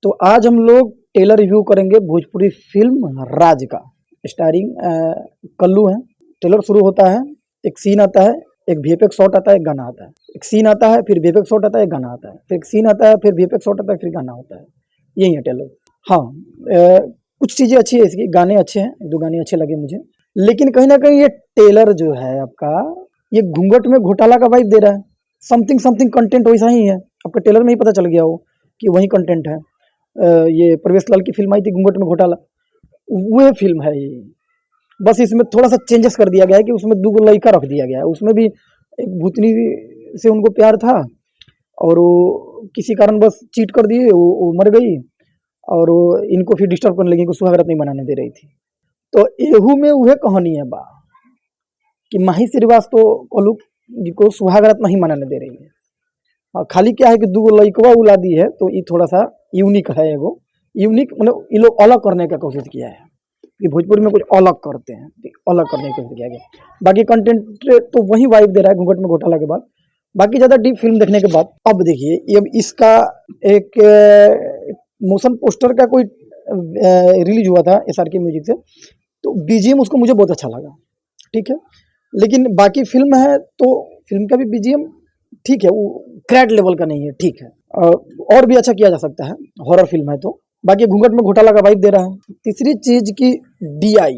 तो आज हम लोग टेलर रिव्यू करेंगे भोजपुरी फिल्म राज का। स्टारिंग कल्लू है। टेलर शुरू होता है, एक सीन आता है, एक वीएफएक्स शॉट आता है, एक गाना आता है। एक सीन आता है, फिर वीएफएक्स शॉट आता है, एक गाना आता है, फिर एक सीन आता है, फिर वीएफएक्स शॉट आता है, फिर गाना होता है। यही है टेलर। हाँ, कुछ चीजें अच्छी है इसकी, गाने अच्छे हैं, दो गाने अच्छे लगे मुझे। लेकिन कहीं ना कहीं ये टेलर जो है आपका, ये घूंघट में घोटाला का वाइब दे रहा है। समथिंग समथिंग कंटेंट वैसा ही है, आपका टेलर में ही पता चल गया हो कि वही कंटेंट है। ये प्रवेश लाल की फिल्म आई थी घूंघट में घोटाला, वो फिल्म है ये। बस इसमें थोड़ा सा चेंजेस कर दिया गया है कि उसमें दो लड़का रख दिया गया है। उसमें भी एक भूतनी से उनको प्यार था और वो किसी कारण बस चीट कर दिए, वो मर गई और वो इनको फिर डिस्टर्ब करने लगी, सुहागरात नहीं बनाने दे रही थी। तो एहू में वह कहानी है बा कि माही श्रीवास्तव कोलू जी को सुहागरात नहीं मनाने दे रही है। और खाली क्या है कि दो लड़कवा उला दी है, तो ये थोड़ा सा यूनिक है। वो यूनिक मतलब ये लोग अलग करने का कोशिश किया है कि भोजपुरी में कुछ अलग करते हैं, अलग करने की कोशिश किया गया। बाकी कंटेंट तो वही वाइब दे रहा है घूंघट में घोटाला के बाद। बाकी ज़्यादा डीप फिल्म देखने के बाद अब देखिए, ये इसका एक मोशन पोस्टर का कोई रिलीज हुआ था एसआरके म्यूजिक से, तो बीजीएम उसको मुझे बहुत अच्छा लगा, ठीक है। लेकिन बाकी फिल्म है तो फिल्म का भी बीजीएम ठीक है, वो क्रैड लेवल का नहीं है, ठीक है। और भी अच्छा किया जा सकता है, हॉरर फिल्म है तो। बाकी घूंघट में घोटाला का वाइब दे रहा है। तीसरी चीज की डीआई,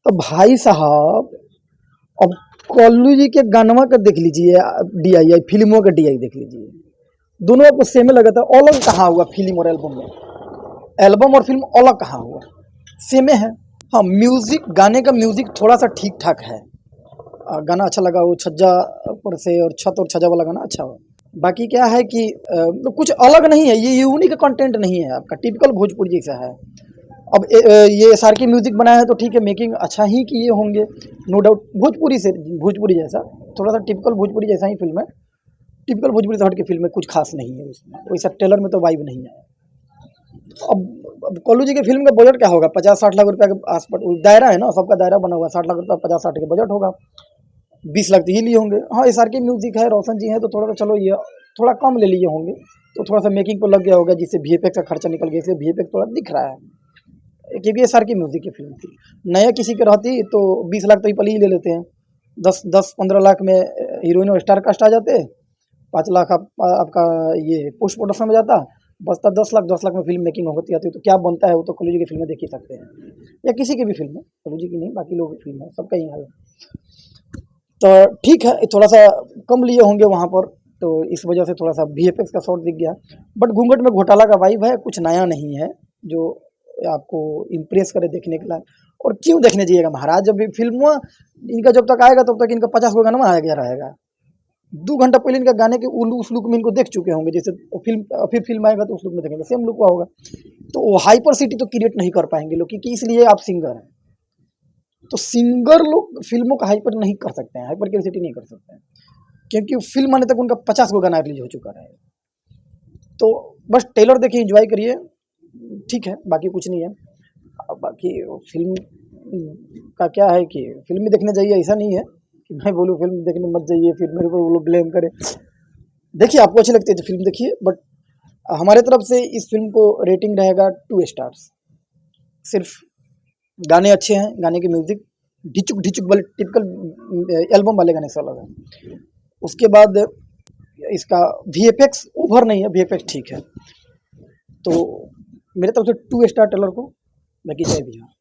तो भाई साहब अब कल्लू जी के गानवा का देख लीजिए, डीआई फिल्मों का डीआई देख लीजिए, दोनों आपको सेम लगा था। अलग कहाँ हुआ फिल्म और एल्बम में? एल्बम और फिल्म अलग कहाँ हुआ? सेम है। हाँ, म्यूजिक, गाने का म्यूजिक थोड़ा सा ठीक ठाक है। गाना अच्छा लगा, वो छज्जा पर से और छत और छज्जा वाला गाना अच्छा हुआ। बाकी क्या है कि तो कुछ अलग नहीं है, ये यूनिक कंटेंट नहीं है, आपका टिपिकल भोजपुरी जैसा है। अब ये एसआरके म्यूजिक बनाया है तो ठीक है, मेकिंग अच्छा ही किए होंगे, नो डाउट। भोजपुरी जैसा, थोड़ा सा टिपिकल भोजपुरी जैसा ही फिल्म है। टिपिकल भोजपुरी से हट के फिल्म में कुछ खास नहीं है उसमें, वैसा टेलर में तो वाइब नहीं है। अब कल्लू जी की फिल्म का बजट क्या होगा? 50-60 लाख रुपया के आसपास दायरा है ना, सबका दायरा बना हुआ है। 60 लाख रुपया 50-60 के बजट होगा, 20 लाख तो ही लिए होंगे। हाँ, एसआरके म्यूजिक है, रोशन जी है, तो थोड़ा सा चलो ये थोड़ा कम ले लिए होंगे, तो थोड़ा सा मेकिंग पर लग गया होगा, जिससे वीएफएक्स का खर्चा निकल गया, इसलिए वीएफएक्स थोड़ा दिख रहा है। क्योंकि एसआरके म्यूजिक की फिल्म थी, नया किसी के रहती तो 20 लाख तो ही पल ही ले लेते हैं। 10-15 लाख में हीरोइन और स्टार कास्ट आ जाते, 5 लाख आपका ये पोस्ट प्रोडक्शन में जाता, बचता 10 लाख में फिल्म मेकिंग होती आती। तो क्या बनता है वो तो कल्लू जी की फिल्में देख ही सकते हैं, या किसी की भी फिल्म है, कल्लू जी की नहीं, बाकी लोगों की फिल्म है, सबका ही हाल। तो ठीक है, थोड़ा सा कम लिए होंगे वहाँ पर, तो इस वजह से थोड़ा सा वीएफएक्स का शॉट दिख गया। बट घूंघट में घोटाला का वाइब है, कुछ नया नहीं है जो आपको इम्प्रेस करे देखने के लिए। और क्यों देखने जाइएगा महाराज, जब भी फिल्म इनका जब तक आएगा तब तक इनका 50 गो गाना आ गया रहेगा। 2 घंटा पहले इनका गाने के उस लुक में इनको देख चुके होंगे, जैसे फिर फिल्म आएगा तो उस लुक में देखेंगे, सेम लुक होगा। तो वो हाइपर सिटी तो क्रिएट नहीं कर पाएंगे लोग, क्योंकि इसलिए आप सिंगर हैं, तो सिंगर लोग फिल्मों का हाइपर नहीं कर सकते हैं, हाइपर क्यूरियोसिटी नहीं कर सकते हैं, क्योंकि फिल्म आने तक उनका 50 गो गाना रिलीज हो चुका है। तो बस टेलर देखिए, एंजॉय करिए, ठीक है, बाकी कुछ नहीं है। बाकी फिल्म का क्या है कि फिल्म में देखने जाइए, ऐसा नहीं है कि मैं बोलूँ फिल्म देखने मत जाइए फिर मेरे को वो लोग ब्लेम करें। देखिए, आपको अच्छी लगती है तो फिल्म देखिए, बट हमारे तरफ से इस फिल्म को रेटिंग रहेगा 2 स्टार्स। सिर्फ गाने अच्छे हैं, गाने की म्यूजिक ढिचुक ढिचुक वाले टिपिकल एल्बम वाले गाने से अलग है। उसके बाद इसका वीएफएक्स ओवर नहीं है, वीएफएक्स ठीक है। तो मेरे तरफ से 2 स्टार टेलर को, बाकी जय भैया।